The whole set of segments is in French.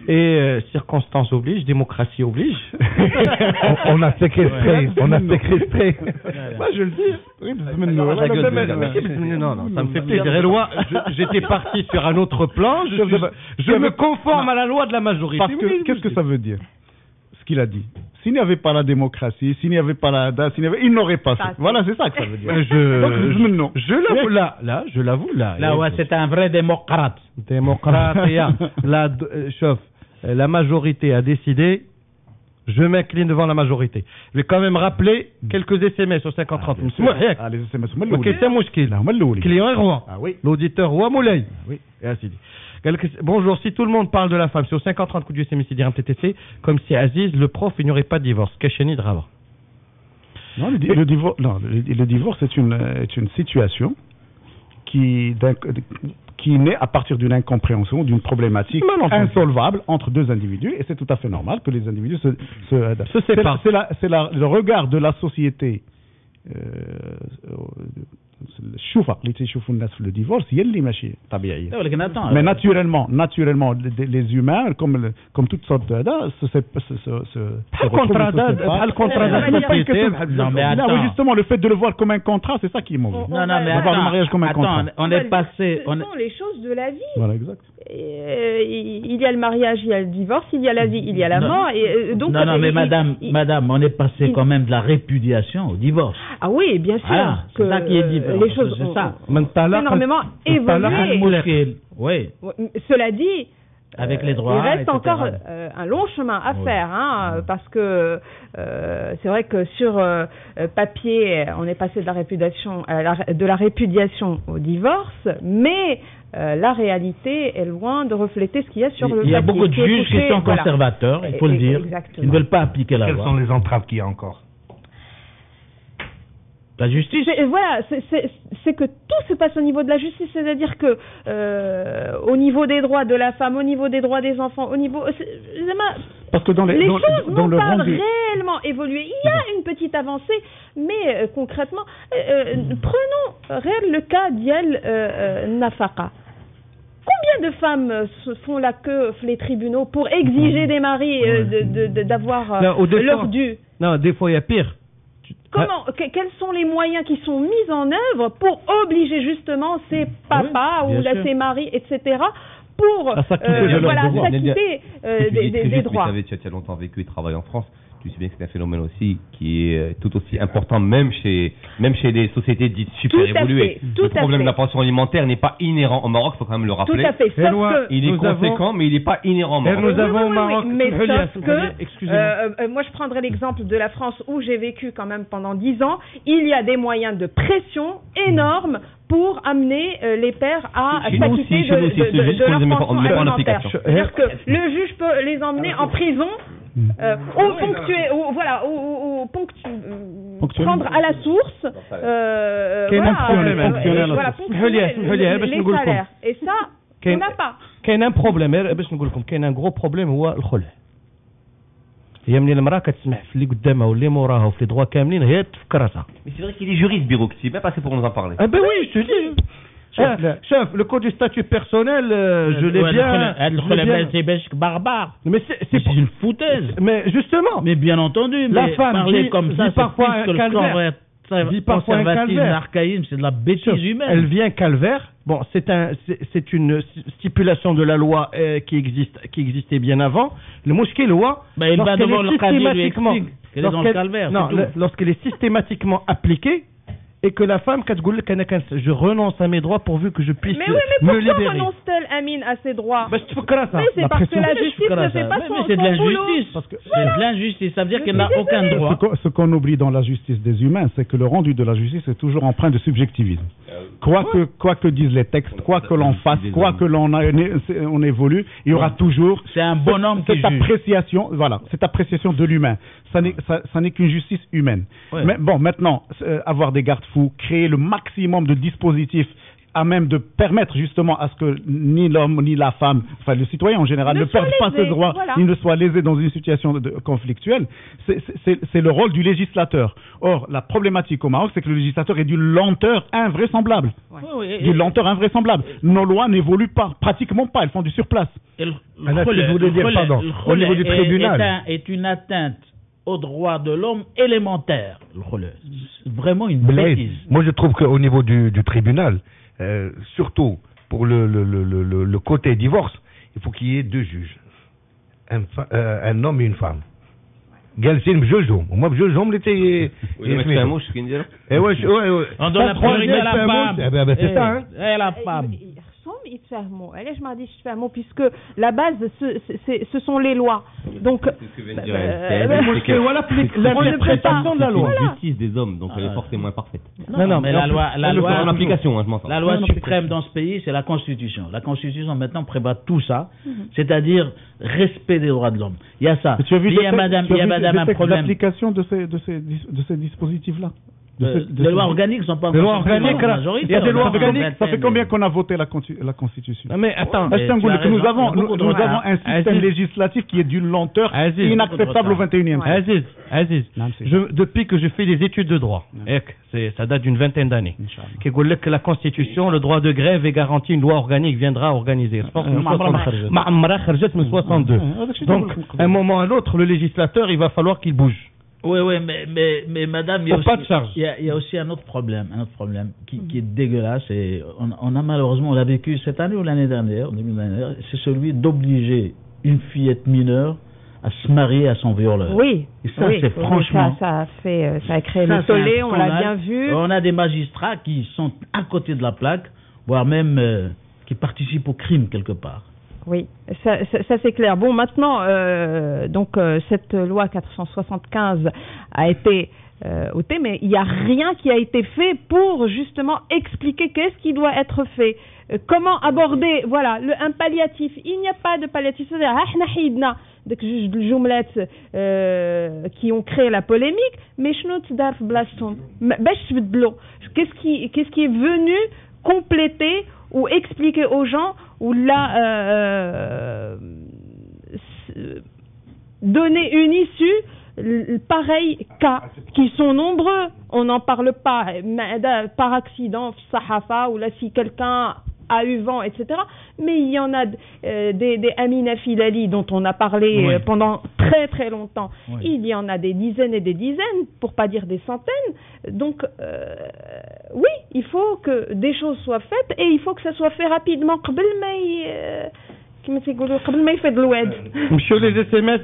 Et circonstances oblige, démocratie oblige. On a séquestré, on a séquestré. Moi je le dis. Non, ça me fait plaisir. Et loi, j'étais parti sur un autre plan. Je me conforme à la loi de la majorité. Parce que qu'est-ce que ça veut dire? Ce qu'il a dit. S'il n'y avait pas la démocratie, s'il n'y avait pas la DA, il n'aurait pas fait. Voilà, c'est ça que ça veut dire. Je l'avoue là. Je l'avoue là. Là, ouais, c'est un vrai démocrate. La majorité a décidé. Je m'incline devant la majorité. Je vais quand même rappeler quelques SMS au 50-30. Les SMS. Client est roi. L'auditeur roi Moulay. Oui. Et ainsi dit. Bonjour, si tout le monde parle de la femme, c'est au 50-30 coup du SMS dirham TTC, comme si Aziz, le prof, il n'y aurait pas de divorce. Kacheni Drava. Non, le divorce est une situation qui naît à partir d'une incompréhension, d'une problématique insolvable entre deux individus, et c'est tout à fait normal que les individus se séparent. C'est le regard de la société. Le divorce, il y a l'imagé. Mais naturellement, les humains, comme toutes sortes de justement, le fait de le voir comme un contrat, c'est ça qui est mauvais. Non, mais voir le mariage comme un contrat. On est passé. Ce sont les choses de la vie. Voilà, exact. Il y a le mariage, il y a le divorce, il y a la vie, il y a la mort. Et donc, non, mais madame, on est passé quand même de la répudiation au divorce. Ah oui, bien sûr. Ah, c'est ça qui est différent. Les choses ont énormément évolué. Oui. Cela dit, avec les droits, il reste etc. encore un long chemin à faire, parce que c'est vrai que sur papier, on est passé de la répudiation au divorce, mais la réalité est loin de refléter ce qu'il y a sur le papier. Il y a beaucoup de juges qui sont conservateurs, il faut le dire. Exactement. Ils ne veulent pas appliquer la loi. Quelles sont les entraves qu'il y a encore? La justice. Voilà, c'est que tout se passe au niveau de la justice, c'est-à-dire que au niveau des droits de la femme, au niveau des droits des enfants, au niveau, parce que les choses n'ont pas réellement évolué. Il y a une petite avancée, mais concrètement, prenons le cas d'Yel Nafaka. Combien de femmes font la queue les tribunaux pour exiger des maris d'avoir leur dû? Non, des fois il y a pire. Quels sont les moyens qui sont mis en œuvre pour obliger justement ces papas ou ces maris, etc., pour s'acquitter des droits? Tu as longtemps vécu et travaillé en France. Tu sais bien que c'est un phénomène aussi qui est tout aussi important, même chez les sociétés dites super évoluées. Le problème de la pension alimentaire n'est pas inhérent au Maroc, il faut quand même le rappeler. Tout à fait. Il est conséquent, mais il n'est pas inhérent au Maroc. Nous avons au Maroc. Mais sauf que, moi je prendrai l'exemple de la France où j'ai vécu quand même pendant 10 ans. Il y a des moyens de pression énormes pour amener les pères à s'acquitter de leur pension alimentaire. C'est-à-dire que le juge peut les emmener en prison. Prendre à la source les salaires. Et ça, on n'a pas. كاين un problème باش نقول لكم كاين un gros problème هو الخلع. هي من المراه كتسمح في اللي قدامها واللي موراها وفي لي droits كاملين هي تفكر راسها. Mais c'est vrai qu'il est juriste Birouk, c'est bien passé pour nous en parler. Ah ben oui, je te dis. Chef, le code du statut personnel, je l'ai bien. C'est belge barbare. Mais c'est une foutaise. Mais justement. Mais bien entendu. La femme parler comme ça, dit parfois un calvaire. Conservatisme, archaïsme, c'est de la bêtise humaine. Elle vient calvaire. Bon, c'est une stipulation de la loi qui existait bien avant. Le mouchki loi. Il va devant le casier lui explique qu'elle est dans le calvaire. Non, lorsqu'elle est systématiquement appliquée. Et que la femme, je renonce à mes droits pourvu que je puisse me libérer. Mais pourquoi renonce-t-elle, Amine, à ses droits? Mais c'est parce que la justice ne fait pas son boulot. C'est de l'injustice. C'est de l'injustice, ça veut dire qu'elle n'a aucun droit. Ce qu'on oublie dans la justice des humains, c'est que le rendu de la justice est toujours empreint de subjectivisme. Quoi que disent les textes, quoi que l'on fasse, quoi que on évolue, il y aura toujours cette appréciation, cette appréciation de l'humain. Ça n'est qu'une justice humaine. Mais bon, maintenant, avoir des garde-fous, créer le maximum de dispositifs à même de permettre justement à ce que ni l'homme ni la femme, enfin le citoyen en général, ne perde pas ses droits, ni ne soit lésé dans une situation conflictuelle, c'est le rôle du législateur. Or, la problématique au Maroc, c'est que le législateur est d'une lenteur invraisemblable. D'une lenteur invraisemblable. Nos lois n'évoluent pas, pratiquement pas, elles font du surplace. Au niveau du tribunal est une atteinte aux droits de l'homme élémentaire. C'est vraiment une bêtise. Moi, je trouve qu'au niveau du tribunal, surtout pour le côté divorce, il faut qu'il y ait 2 juges, un homme et une femme. جالسين بجوجهم وما بجوجهم اللي تي ما تفهموش كي نديروا on donne la priorité à la femme c'est ça hein et la femme يتفاهموا علاش ما غاديش يتفاهموا puisque la base ce sont les lois donc l'interprétation de la loi la justice des hommes donc elle est forcément imparfaite non mais la loi en application je m'entends la loi suprême dans ce pays c'est la constitution maintenant prévoit tout ça c'est-à-dire respect des droits de l'homme il y a ça il y a madame un problème l'application de ces dispositifs là. Les lois organiques sont pas encore. Il y a des lois organiques. Ça fait combien qu'on a voté la Constitution? Mais attends, nous avons un système législatif qui est d'une lenteur inacceptable au 21e siècle. Aziz, depuis que je fais des études de droit, ça date d'une vingtaine d'années, qui dit que la Constitution, le droit de grève est garanti, une loi organique viendra organiser. Je pense que 62. Donc, à un moment ou à l'autre, le législateur, il va falloir qu'il bouge. Oui, mais madame, il y a aussi un autre problème qui est dégueulasse et on a malheureusement, on l'a vécu cette année ou l'année dernière, c'est celui d'obliger une fillette mineure à se marier à son violeur. Oui. Et ça, c'est franchement. Ça a créé le tollé, on l'a bien vu. On a des magistrats qui sont à côté de la plaque, voire même qui participent au crime quelque part. Oui, ça c'est clair. Bon, maintenant, cette loi 475 a été ôtée, mais il n'y a rien qui a été fait pour justement expliquer qu'est-ce qui doit être fait, comment aborder, voilà, un palliatif. Il n'y a pas de palliatif. C'est-à-dire, qui ont créé la polémique, mais qu'est-ce qui est venu compléter ou expliquer aux gens ou là donner une issue pareil cas qui sont nombreux, on n'en parle pas par accident Sahafa ou là si quelqu'un a eu vent, etc. Mais il y en a des Amina Filali dont on a parlé pendant très très longtemps. Il y en a des dizaines et des dizaines, pour pas dire des centaines. Donc, oui, il faut que des choses soient faites et il faut que ça soit fait rapidement. Monsieur les SMS,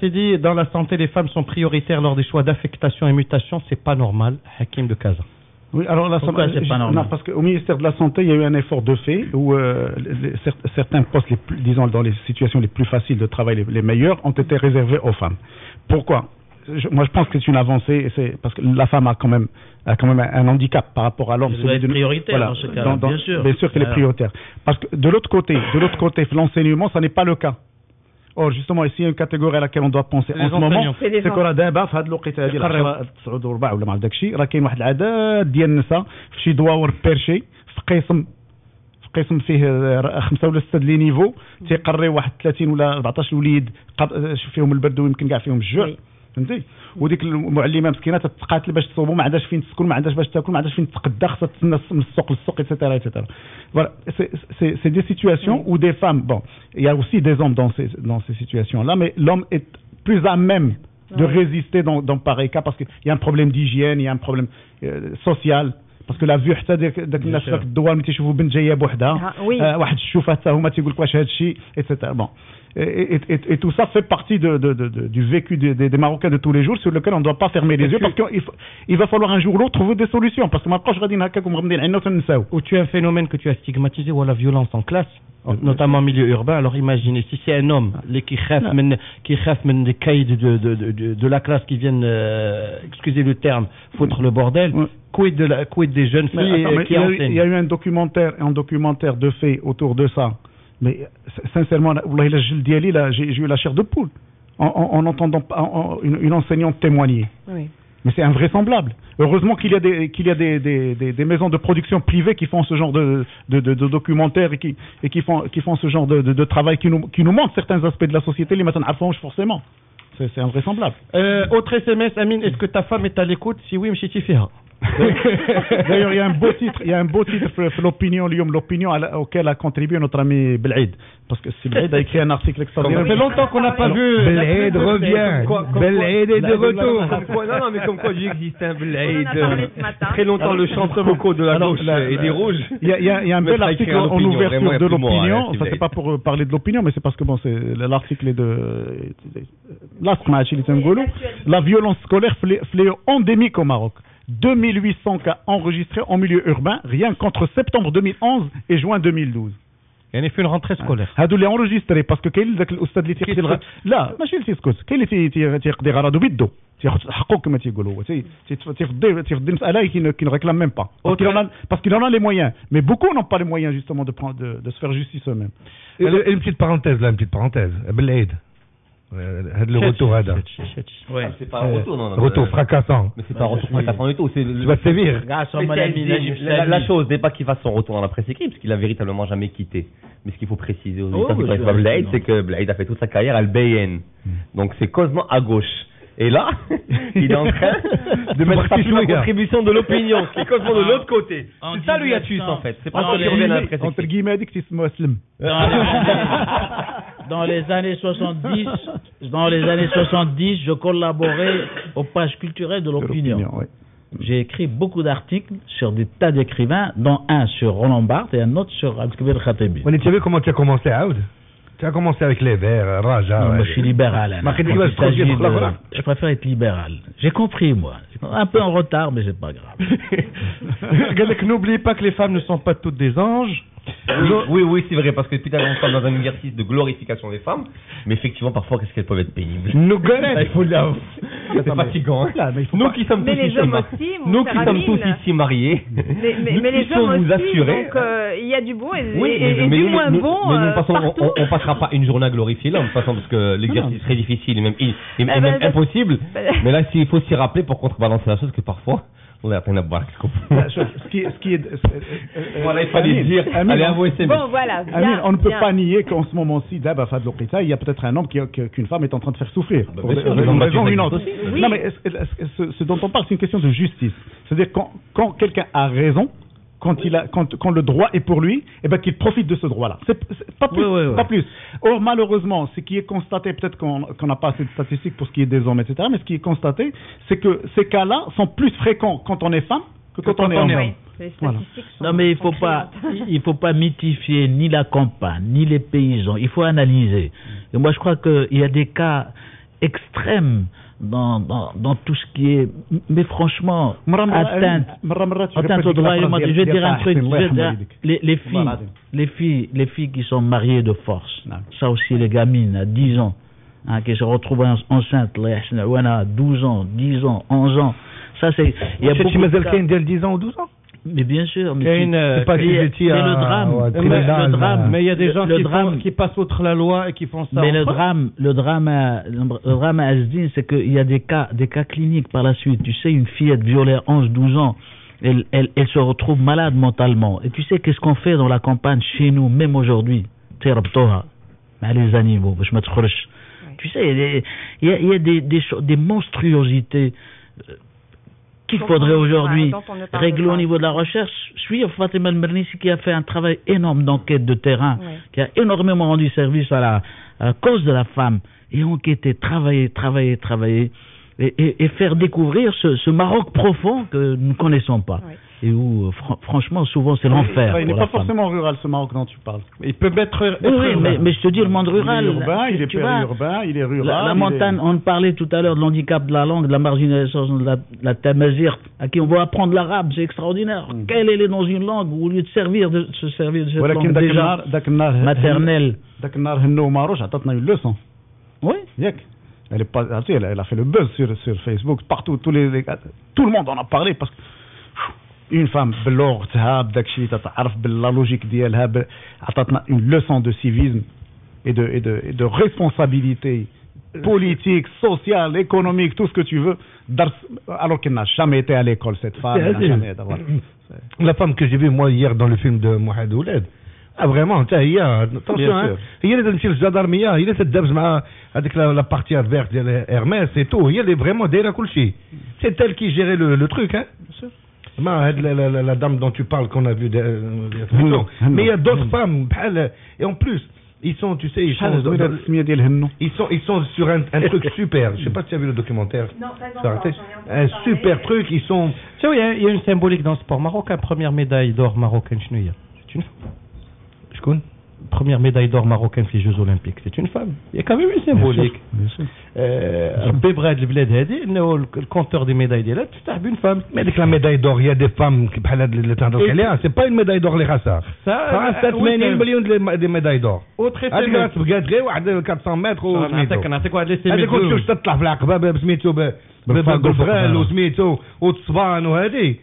dit dans la santé, les femmes sont prioritaires lors des choix d'affectation et mutation. C'est pas normal. Hakim de Casa. Oui, alors là, c'est pas normal. Non, parce qu'au ministère de la Santé, il y a eu un effort de fait où certains postes, disons dans les situations les plus faciles de travail, les meilleurs, ont été réservés aux femmes. Pourquoi ? Moi, je pense que c'est une avancée, c'est parce que la femme a quand même un handicap par rapport à l'homme. Elle doit être prioritaire dans ce cas, bien sûr. Bien sûr qu'elle est prioritaire. Parce que de l'autre côté, l'enseignement, ça n'est pas le cas. Or, justement, ici, il y a une catégorie à laquelle on doit penser en ce moment, c'est qu'on a d'abord في هذه الوقت هذه 9 و 4 ولا ما عرف داكشي راه كاين واحد العدد ديال النساء في شي دواور بيرشي في قسم فيه 5 ولا 6 لي نيفو تيقري واحد 30 ولا 14 وليد فيهم البرد ويمكن كاع فيهم الجوع فهمتي وديك المعلمه مسكينه تتقاتل باش تصوبوا ما عندهاش فين تسكن ما عندهاش باش تاكل ما عندهاش فين تتقدى خصها تسنى من السوق للسوق etc. Voilà, c'est des situations où des femmes, bon, il y a aussi des hommes dans ces situations-là, mais l'homme est plus à même de résister dans pareil cas parce qu'il y a un problème d'hygiène, il y a un problème social. parce que la vue حتى داك الناس في الدوار ملي تيشوفوا بنت جايه بوحدها واحد الشوفه حتى هما تيقول لك واش هذا الشيء etc. Bon, et tout ça fait partie du vécu des Marocains de tous les jours sur lequel on ne doit pas fermer les yeux parce qu'il va falloir un jour ou l'autre trouver des solutions parce que ما بقاوش غاديين هكاك ومغمضين عيننا وتنساو. Ou tu as un phénomène que tu as stigmatisé ou la violence en classe, notamment en milieu urbain. Alors imaginez si c'est un homme qui rêve des caïds de la classe qui viennent, excusez le terme, foutre le bordel. Quid des jeunes filles qui enseignent. Il y a eu un documentaire de fait autour de ça. Mais sincèrement, j'ai eu la chair de poule en entendant une enseignante témoigner. Oui. Mais c'est invraisemblable. Heureusement qu'il y a des maisons de production privées qui font ce genre de documentaires et qui font ce genre de travail qui nous montrent certains aspects de la société, les matins forcément. C'est invraisemblable. Autre SMS, Amine, est-ce que ta femme est à l'écoute? Si oui, m'chiti fiha. D'ailleurs, il y a un beau titre pour l'opinion auquel a contribué notre ami Belhaïd. Parce que si Belhaïd a écrit un article extraordinaire. Ça fait longtemps qu'on n'a pas vu. Belhaïd revient. Belhaïd est de retour. Non, mais comme quoi Dieu existe un Belhaïd. Très longtemps le chanteur vocal de la gauche et des rouges. Il y a un bel article en ouverture de l'opinion. Ça, c'est pas pour parler de l'opinion, mais c'est parce que bon, l'article est de la violence scolaire fléau endémique au Maroc. 2800 cas enregistrés en milieu urbain, rien qu'entre septembre 2011 et juin 2012. Il y a fait une rentrée scolaire. هادو اللي enregistré parce que كاين ذاك الاستاذ اللي تيقدر لا ماشي اللي تيسكت كاين اللي تيقضي غرضو بيدو تياخذ حقه كما تيقولوا هو تيفضي المساله qui ne réclame même pas parce qu'il en a les moyens, mais beaucoup n'ont pas les moyens justement de se faire justice eux-mêmes. Une petite parenthèse là, Belhaïd. Le retour à ouais, c'est pas un retour, non. Retour fracassant. Mais c'est pas un retour fracassant du tout. Tu vas te sévir. La chose n'est pas qu'il fasse son retour dans la presse écrite, parce qu'il a véritablement jamais quitté. Mais ce qu'il faut préciser aux auditeurs de Belhaïd, c'est que Belhaïd a fait toute sa carrière à l'BN. Donc c'est causemement à gauche. Et là, il est en train de mettre sa contribution de l'opinion, qui est causemement de l'autre côté. C'est ça le hiatus en fait. C'est pas ça qui revient à la presse écrite. Entre guillemets, dit que c'est muslim. Dans les années 70, je collaborais aux pages culturelles de l'opinion. Oui. J'ai écrit beaucoup d'articles sur des tas d'écrivains, dont un sur Roland Barthes et un autre sur Al-Kabir Khatebi. Tu savais comment tu as commencé, Aoud? Tu as commencé avec les Verts, Raja. Non, moi, je suis libéral. Je préfère être libéral. J'ai compris, moi. Un peu en retard, mais c'est pas grave. N'oubliez pas que les femmes ne sont pas toutes des anges. Oui, c'est vrai, parce que depuis on sommes dans un exercice de glorification des femmes, mais effectivement, parfois, qu'est-ce qu'elles peuvent être pénibles. Nous connaissons. C'est fatigant. Nous qui sommes tous ici mariés, mais les hommes vous assurer. Donc, il y a du bon et du moins bon. On passera pas une journée à glorifier l'homme, de toute façon, parce que l'exercice est très difficile et même impossible. Mais là, il faut s'y rappeler pour contrebalancer la chose que parfois. Voilà, il fallait dire. Allez, avouez, c'est bon, voilà. On ne peut pas nier qu'en ce moment-ci, il y a peut-être un homme qu'une femme est en train de faire souffrir. Pour une raison ou une autre. Non, mais ce dont on parle, c'est une question de justice. C'est-à-dire quand quelqu'un a raison, quand le droit est pour lui, eh ben qu'il profite de ce droit-là. C'est pas plus, pas plus. Or, malheureusement, ce qui est constaté, peut-être qu'on n'a pas assez de statistiques pour ce qui est des hommes, etc., mais ce qui est constaté, c'est que ces cas-là sont plus fréquents quand on est femme que quand on est homme. Les statistiques sont non, mais il faut pas mythifier ni la campagne, ni les paysans. Il faut analyser. Et moi, je crois qu'il y a des cas extrêmes dans tout ce qui est, mais franchement, atteinte au droit. Je vais dire un truc, les filles qui sont mariées de force, ça aussi les gamines à 10 ans, qui se retrouvent enceintes, 12 ans, 10 ans, 11 ans, ça c'est... Il y a beaucoup de cas. 10 ans ou 12 ans. Mais bien sûr, c'est le drame. Mais il y a des gens qui passent outre la loi et qui font ça. Mais le drame à Asdin, c'est qu'il y a des cas cliniques par la suite. Tu sais, une fillette violée à 11-12 ans, elle se retrouve malade mentalement. Et tu sais qu'est-ce qu'on fait dans la campagne chez nous, même aujourd'hui. Les animaux, je me trouche. Tu sais, il y a des monstruosités qu'il faudrait aujourd'hui régler au niveau de la recherche. Je suis Fatima El-Mernissi qui a fait un travail énorme d'enquête de terrain, qui a énormément rendu service à la cause de la femme, et enquêter, travailler, et faire découvrir ce Maroc profond que nous ne connaissons pas. Oui. Et où, franchement, souvent, c'est l'enfer. Il n'est pas forcément rural, ce Maroc dont tu parles. Il peut être mais je te dis, le monde rural... Il est urbain, il est périurbain, il est rural. La montagne, on parlait tout à l'heure de l'handicap de la langue, de la marginalisation de la tamazir, à qui on va apprendre l'arabe, c'est extraordinaire. Qu'elle est dans une langue, au lieu de se servir de cette langue déjà maternelle. une leçon. Oui. Elle a fait le buzz sur Facebook, partout, tout le monde en a parlé, parce que une femme بلغتها بداك الشيء تتعرف باللا لوجيك ديالها عطاتنا une leçon de civisme et de responsabilité politique, sociale, économique, tout ce que tu veux, alors qu'elle n'a jamais été à l'école, cette femme. La femme que j'ai vue moi hier dans le film de Mohamed Ouled, vraiment, attention, il y a des gendarmerie, il y a cette dame avec la partie verte de Hermès et tout, il y a vraiment des racolchis. C'est elle qui gérait le truc, hein. La dame dont tu parles, qu'on a vu. Mais il y a d'autres femmes. Et en plus, ils sont, tu sais, ils sont sur un truc super. Je ne sais pas si tu as vu le documentaire. Non, pas encore. Un super truc. Ils sont. Tu vois, il y a une symbolique dans le sport marocain. Première médaille d'or marocaine, c'est une femme. Je connais. Première médaille d'or marocaine في les Jeux Olympiques, c'est une femme. Il y a quand même une symbolique. Bébrad البلاد هذه انه الكونتور des médailles ديالها تفتح بune femme. Mais avec la médaille d'or, il y a des femmes qui بحال le تهضر عليها, c'est pas une médaille d'or les خاصها. Ça 80 millions de médailles d'or. هذيك تبقى غير واحد 400 متر نعطيك واحد لي هذيك كلشي تطلع في العقبه بسميتو بالفغال وسميتو والتصبان وهذه.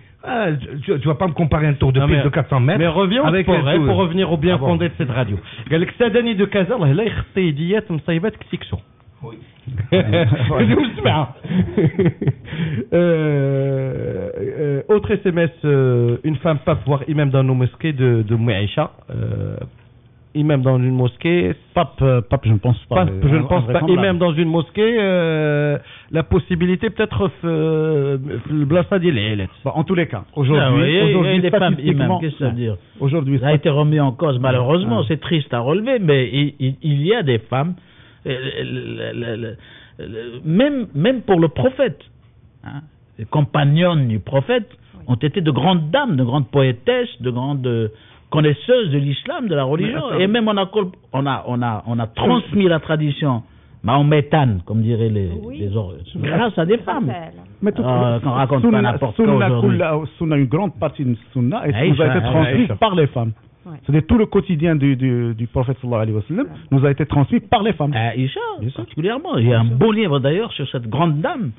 Tu vas pas me comparer un tour de piste de 400 mètres. Mais reviens au sport, pour revenir au bien fondé de cette radio. قال لك Sadani de Casa الله لا يخطي يديات مصيبات كسيكسو. Oui. Autre SMS, une femme pas pouvoir imam dans nos mosquées de Mouaïcha. Imam dans une mosquée, pape, je ne pense pas. Je ne pense pas. Imam dans une mosquée, la possibilité peut-être le blassa d'Ilélet. En tous les cas, aujourd'hui, des femmes imam, qu'est-ce que ça veut dire? Aujourd'hui, ça a été remis en cause. Malheureusement, c'est triste à relever, mais il y a des femmes, même pour le prophète, hein, les compagnonnes du prophète ont été de grandes dames, de grandes poétesses, de grandes connaisseuses de l'islam, de la religion, et même on a transmis la tradition mahométane, comme diraient les autres, grâce à des femmes. Mais qu'on raconte pas n'importe quoi aujourd'hui. Une grande partie de Sunna nous a été transmise par les femmes. Ouais. C'est-à-dire tout le quotidien du prophète sallallahu alayhi wa sallam nous a été transmis par les femmes. Aïcha, particulièrement. Il y a un beau livre d'ailleurs sur cette grande dame.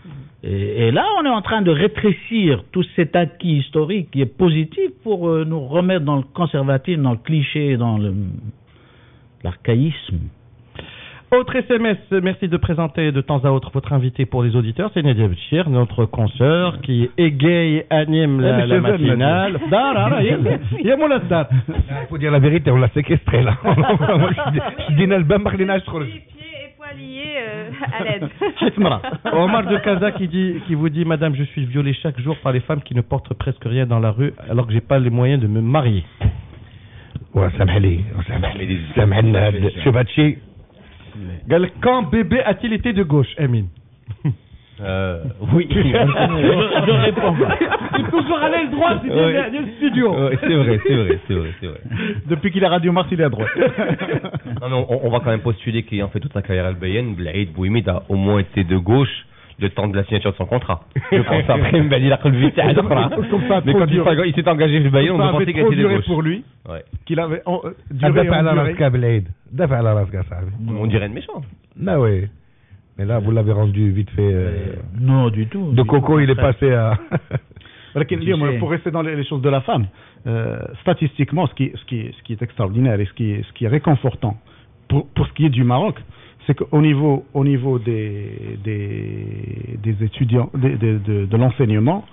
Et là, on est en train de rétrécir tout cet acquis historique qui est positif pour nous remettre dans le conservatisme, dans le cliché, dans l'archaïsme. Autre SMS, merci de présenter de temps à autre votre invité pour les auditeurs, c'est Nadia Bchir, notre consoeur qui égaye, anime la matinale. Il faut dire la vérité, on l'a séquestré là. Je dis Nalba Marlina, je crois. Pieds et poings liés à l'aide. Omar de Casa qui vous dit, madame, je suis violée chaque jour par les femmes qui ne portent presque rien dans la rue alors que j'ai pas les moyens de me marier. Ouais, سامحني سامحنا شوف هادشي. Quand bébé a-t-il été de gauche, Amine? Oui. Je réponds. Il est toujours à l'aile droite, il est dans le studio. C'est vrai. Depuis qu'il a Radio Mars, il est à droite. Non, mais on va quand même postuler qu'ayant fait toute sa carrière al-Bayen, Blaïd Bouhimid a au moins été de gauche le temps de la signature de son contrat. Je pense après, il a vite à mais quand il s'est engagé le Bayen, on a pensé qu'il était de gauche. Pour lui, qu'il avait on dirait de méchant. Ah oui. Mais là, vous l'avez rendu vite fait. Non, du tout. De Coco, il est passé à. Pour rester dans les choses de la femme, statistiquement, ce qui est extraordinaire et ce qui est réconfortant pour ce qui est du Maroc, c'est qu'au niveau des étudiants, de l'enseignement,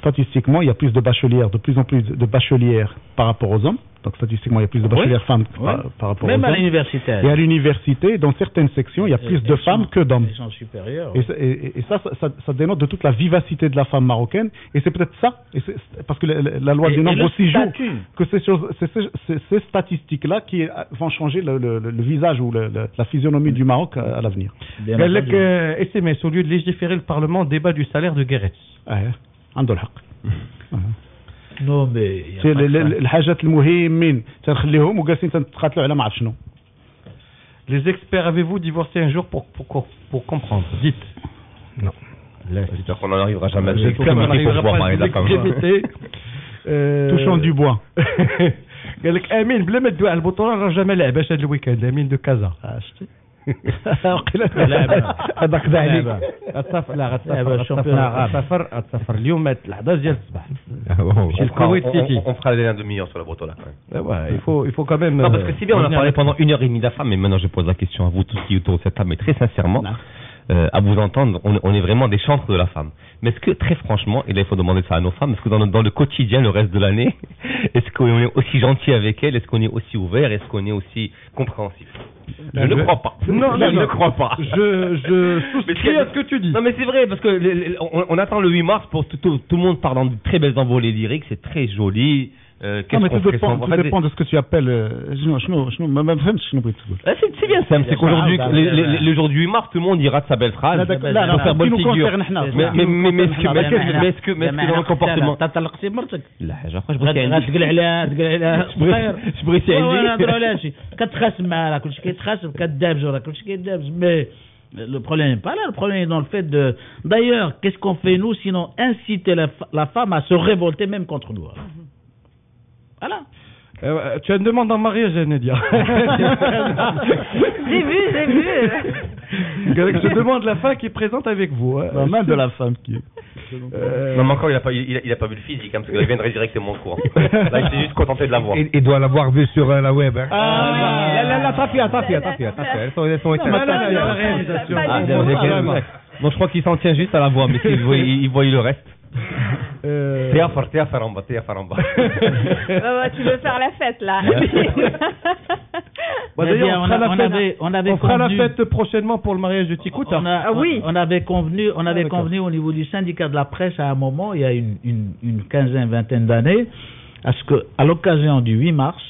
statistiquement, il y a plus de bachelières, de plus en plus de bachelières par rapport aux hommes. Donc statistiquement, il y a plus de bachelières femmes par rapport aux hommes. Même à l'université. Et à l'université, dans certaines sections, il y a plus de femmes que d'hommes. Ils sont supérieurs. Et ça dénote de toute la vivacité de la femme marocaine. Et c'est peut-être ça, parce que la loi du nombre aussi joue que ces statistiques-là qui vont changer le visage ou la physionomie du Maroc à l'avenir. SMS, au lieu de légiférer le Parlement, débat du salaire de Guéret. عنده الحق. Non, mais الحاجات المهمين تنخليهم وجالسين تنتقاتلوا على ما عرف شنو. Les experts, avez-vous divorcé un jour pour comprendre? Dites. Non. J'espère qu'on n'en arrivera jamais à l'exclamation pour pouvoir parler de la femme. Touchant du bois. قال لك امين بلا ما تدوي على البطوله راه جا ما لعباش هذا الويكاند امين دو كازا. هذاك ذا عليك غتسافر اليوم 11 ديال الصباح. On fera les demi-heure sur la Botola quand même. Il faut quand même. Non, parce que si bien on a parlé pendant 1h30 de la femme, mais maintenant je pose la question à vous tous qui autour de cette table, mais très sincèrement, à vous entendre, on est vraiment des chantres de la femme. Mais est-ce que, très franchement, et là il faut demander ça à nos femmes, est-ce que dans le quotidien, le reste de l'année, est-ce qu'on est aussi gentil avec elles, est-ce qu'on est aussi ouvert, est-ce qu'on est aussi compréhensif? Je ne crois pas. Non, je ne crois pas. Je souscris à ce que tu dis. Non, mais c'est vrai, parce que on attend le 8 mars pour tout le monde part dans de très belles envolées lyriques, c'est très joli. Tout dépend de ce que tu appelles. C'est bien simple, c'est qu'aujourd'hui, le jour du 8 mars, tout le monde ira de sa belle phrase. Pour faire bonne figure. Mais est-ce que dans le comportement. لا حاجه اخرى تقول عليها جبري سي عندي كتخاسم معها كلشي كيتخاسم كدابز ولا كلشي كيدابز مي le problème n'est pas là, le problème est dans le fait de... D'ailleurs, qu'est-ce qu'on fait nous sinon inciter la femme à se révolter même contre nous. Voilà. Tu as une demande en mariage, Nadia. J'ai vu. Je demande la femme qui est présente avec vous. La main de la femme qui... Non, mais encore, il a pas vu le physique, hein, parce qu'il viendrait directement au courant. Là, il s'est juste contenté de la voir. Il doit l'avoir vu sur la web. Hein. Tafia. Elles sont donc je crois qu'il s'en tient juste à la voix, mais il voit le reste. Théa Faramba. Tu veux faire la fête là. D'ailleurs, on fera la fête prochainement pour le mariage de Tikouta. On avait convenu au niveau du syndicat de la presse à un moment, il y a une vingtaine d'années, à ce que, à l'occasion du 8 mars,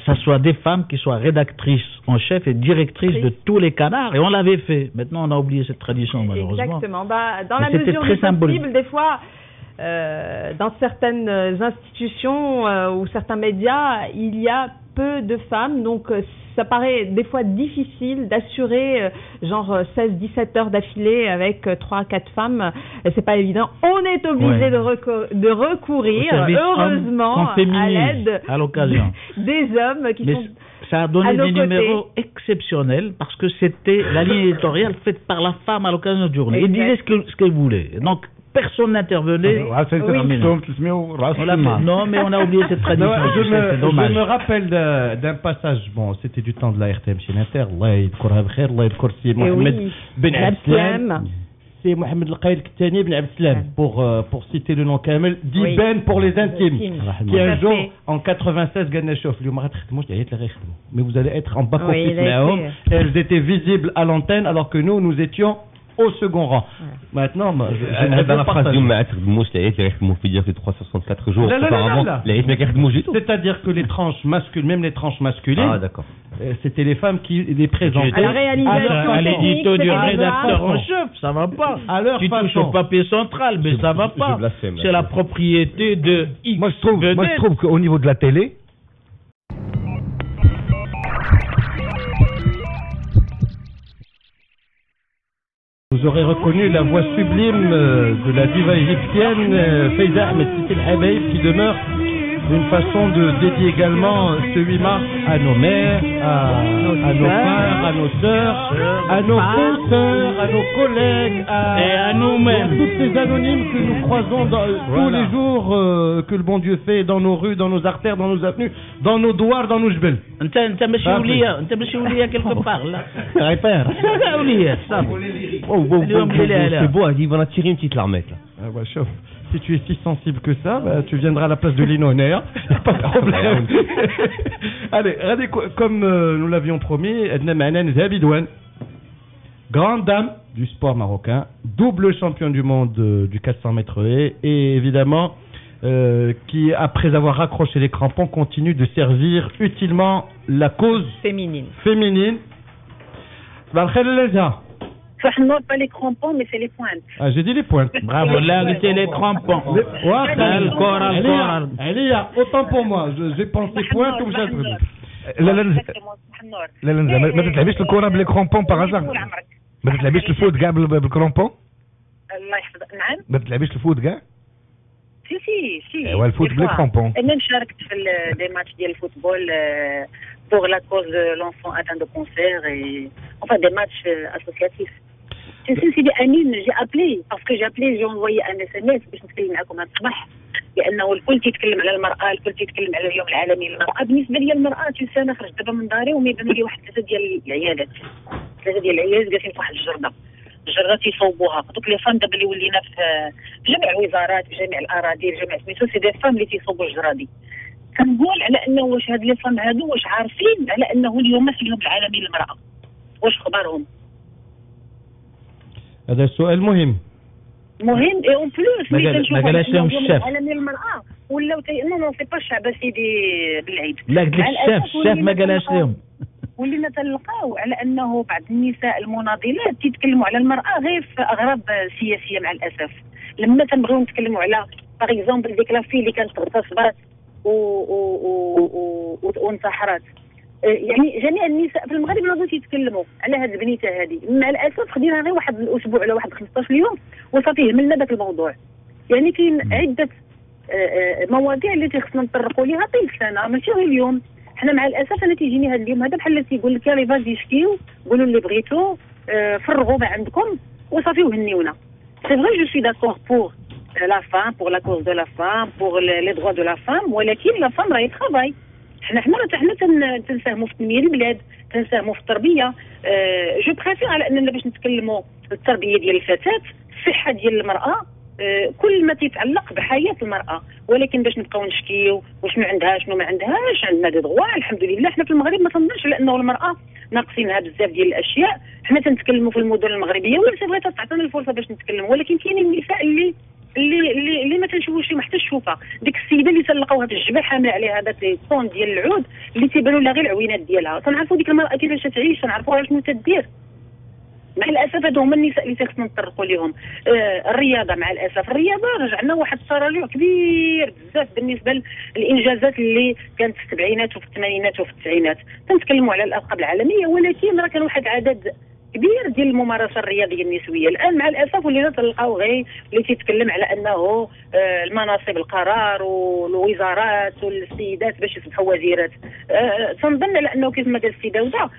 ça soit des femmes qui soient rédactrices en chef et directrices de tous les canards. Et on l'avait fait. Maintenant, on a oublié cette tradition, malheureusement. Exactement. Dans la mesure du possible, des fois, dans certaines institutions ou certains médias, il y a peu de femmes. Donc, ça paraît des fois difficile d'assurer 16-17 heures d'affilée avec 3-4 femmes. C'est pas évident. On est obligé de recourir, heureusement, à l'aide à l'occasion des hommes qui sont... Ça a donné des numéros exceptionnels parce que c'était la ligne éditoriale faite par la femme à l'occasion de journée. Il disait ce qu'elle voulait. Donc, personne n'intervenait. Non, mais on a oublié cette tradition. Je me rappelle d'un passage, c'était du temps de la RTM chez Inter, Allah yadhkurha bkhair, Allah yadhkur si Mohamed Ben Abdeslam. C'est Mohamed El Kettani Ben Abdeslam, pour citer le nom kamel, d'Iben pour les intimes, qui un jour, en 96, Ganachov, mais vous allez être en bas-office, elles étaient visibles à l'antenne alors que nous étions au second rang. Maintenant, dans la phrase du maître, c'est 364 jours. C'est-à-dire que les tranches masculines, même les tranches masculines, c'était les femmes qui les présentaient. À l'édito du rédacteur en chef, ça va pas. Tu touches au papier central, mais ça va pas. C'est la propriété de X. Moi, je trouve qu'au niveau de la télé, vous aurez reconnu la voix sublime de la diva égyptienne Faiza Ahmed Siti El Habaïb, qui demeure d'une façon de dédier également ce 8 mars à nos mères, à nos frères, à nos sœurs, à nos consoeurs, à nos collègues, et à nous-mêmes. Tous ces anonymes que nous croisons tous les jours, que le bon Dieu fait dans nos rues, dans nos artères, dans nos avenues, dans nos douars, dans nos jbels. انت ماشي وليا quelque part là. Répère. ça. C'est beau, il va en tirer une petite larmette là. Ah bah chauffe. Si tu es si sensible que ça, tu viendras à la place de Lino Ner, pas de problème. Allez, regardez, comme nous l'avions promis, Edna Manen Zabidouane, grande dame du sport marocain, double championne du monde du 400 mètres haies, et évidemment, qui, après avoir raccroché les crampons, continue de servir utilement la cause féminine. Pas les crampons, mais c'est les pointes. Ah, j'ai dit les pointes. Bravo, là, c'est les crampons. Allez, autant pour moi. J'ai pensé pointe ou j'ai... ما تلعبيش الكرة بلي كرومبون باغ هازار ما تلعبيش الفوت كاع بالكرومبون الله يحفظك نعم ما تلعبيش الفوت كاع سي ايوا الفوت بلي كرومبون انا شاركت في دي ماتش ديال الفوتبول pour la cause de l'enfant atteint de cancer et enfin des matchs associatifs. سيدي امين جي ابلي باسكو جي ابلي جي انفويي ان اس ام اس باش نتكلم معكم هذا الصباح لانه الكل تيتكلم على المراه، الكل تيتكلم على اليوم العالمي للمراه. بالنسبه لي المراه انا خرجت دابا من داري وميبان لي واحد ثلاثه ديال العيادات جالسين في واحد الجرده تيصوبوها. دوك لي فام دابا اللي ولينا في جميع الوزارات، في جميع الاراضي، في جميع سميتو سي دي فام اللي تيصوبوا الجرادي. كنقول على انه واش هاد لي فام هادو واش عارفين على انه اليوم في اليوم العالمي للمراه، واش خبرهم؟ هذا السؤال مهم اي اون بلوس ما قالش لهم الشاف العالمي للمراه ولاو نو سي با الشعب سيدي بالعيد. لا قلت لك الشاف ما قالش لهم. ولينا تلقاو على انه بعض النساء المناضلات تيتكلموا على المراه غير في اغراض سياسيه مع الاسف. لما تنبغيو نتكلموا على باغ اكزومبل ديك لافي اللي كانت اغتصبات وانتحرت، يعني جميع النساء في المغرب ما بغاوش يتكلموا على هذه البنيته هذه. مع الاسف خدينا غير واحد الاسبوع ولا واحد 15 يوم وصافي هملنا ذاك الموضوع. يعني كاين عده مواضيع اللي خصنا نطرقوا ليها طيل سنه ماشي غير اليوم. حنا مع الاسف انا تيجيني هذا اليوم هذا بحال تيقول لك يا فازي شكيو قولوا اللي بغيتو فرغوا ما عندكم وصافي وهنيونا. سي فري جو سوي داكور بور لا فام بور لا كوز دو لا فام بور لي دروا دو لا فام، ولكن لا فام راهي ترافاي. حنا تنساهموا في تنميه البلاد، تنساهموا في التربيه. جو بريفير على اننا باش نتكلموا التربيه ديال الفتاه، الصحه ديال المراه، كل ما تتعلق بحياه المراه. ولكن باش نبقاو نشكيو وشنو عندها شنو ما عندهاش، عندنا دي دغوا الحمد لله. حنا في المغرب ما تنظنش على انه المراه ناقصينها بزاف ديال الاشياء. حنا تنتكلموا في المدن المغربيه ولا سي بغيت تعطينا الفرصه باش نتكلموا، ولكن كاينين النساء اللي ما تنشوفوش ما حتى الشوفه. ديك السيده اللي تلقاوها في الجبل حامله عليها هذا الطون ديال العود اللي تيبانوا لها غير العوينات ديالها، تنعرفوا ديك المراه كيفاش تعيش، تنعرفوها شنو تدير. مع الاسف هادو هما النساء اللي خصنا نطرقوا لهم. الرياضه مع الاسف الرياضه رجعنا واحد التراجع كبير بزاف بالنسبه للانجازات اللي كانت في السبعينات وفي الثمانينات وفي التسعينات. تنتكلموا على الالقاب العالميه، ولكن راه كان واحد عدد كبير ديال الممارسه الرياضيه النسويه. الان مع الاسف ولينا تلقاو غير اللي تيتكلم على انه المناصب القرار والوزارات والسيدات باش يصبحوا وزيرات. تنظن على انه كيف ما قال السي داوده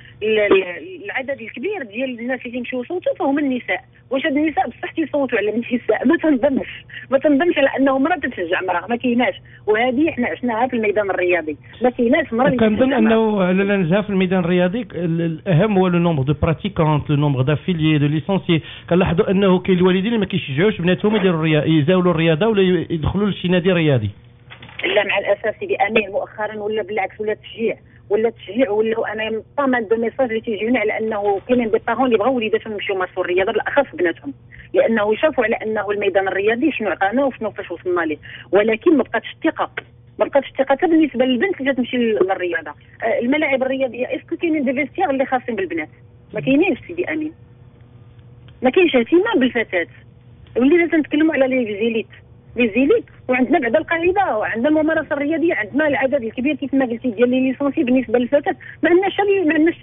العدد الكبير ديال الناس اللي يمشيو يصوتوا فهم النساء. واش هاد النساء بصح تيصوتوا على النساء؟ ما تنظنش على انه مراه تشجع مراه، ما كايناش. وهذه احنا عشناها في الميدان الرياضي، ما كايناش مراه. كنظن انه لا نجاح في الميدان الرياضي الاهم هو لو نومبر دو براتيكانت، لو نومبر دافيليي دو ليسونسي. كنلاحظوا انه كاين الوالدين اللي ما كيشجعوش بناتهم يزاولوا الرياضه ولا يدخلوا لشي نادي رياضي. لا مع الاسف سيدي امين مؤخرا ولا بالعكس ولا تشجيع ولا انا طامل دو ميساج اللي تيجيوني على انه كاينين دي بارون اللي بغاو وليداتهم يمشيو يمارسوا الرياضه بالاخص بناتهم، لانه يشوفوا على انه الميدان الرياضي شنو عطانا وشنو فاش وصلنا ليه. ولكن ما بقاتش الثقه حتى بالنسبه للبنت اللي تمشي للرياضه. الملاعب الرياضيه اسكو كاينين دي فيستير اللي خاصين بالبنات؟ ما كاينينش سيدي امين، ما كاينش اهتمام بالفتاه. ولينا تنتكلموا على لي زيليت وعندنا بعد القاعده وعندنا الممارسه الرياضيه، عندنا العدد الكبير كيف ما قلتي ديال لي ليسونسي بالنسبه للفتاه. ما عندناش